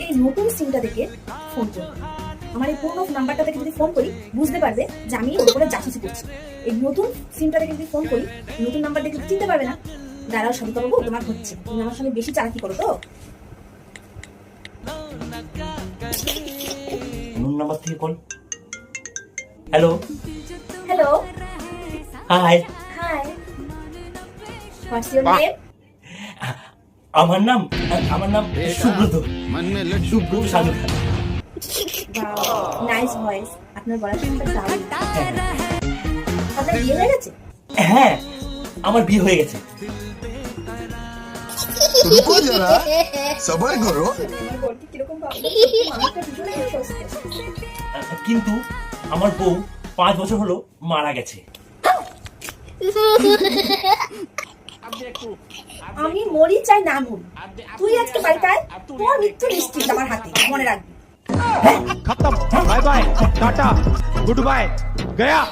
এই নতুন সিমটা থেকে ফোন করবে। আমার এই পুরনো নাম্বারটা থেকে যদি ফোন করি বুঝতে পারবে যে আমি ওর উপরে জাসুসি করছি। এই নতুন সিমটা থেকে যদি ফোন করি নতুন নাম্বার দেখে চিনতে পারবে না। দাঁড়াও সবিতা বাবু, তোমার হচ্ছে, তুমি আমার সঙ্গে বেশি চালাকি করো তো। নতুন নাম্বার থেকে call. Hello hello, hi, hi, what's your name? আমার নাম সুব্রত, সুব্রত সাধু। নাইস ভয়েস, আপনার গলার শুনতে দারুণ। আপনার বিয়ে হয়ে গেছে? হ্যাঁ, আমার বিয়ে হয়ে গেছে। रुको जरा सबर करो। আমার বরকে কিরকম ভাবলো, মানুষটা ভীষণ সুস্থ। কিন্তু আমার বউ 5 বছর হলো মারা গেছে। আমি মরি চাই না মরি, তুই আজকে বাড়িতে আয়, তোর মৃত্যু নিশ্চিত আমার হাতে, মনে রাখবি। खत्म, bye bye, tata, goodbye, गया।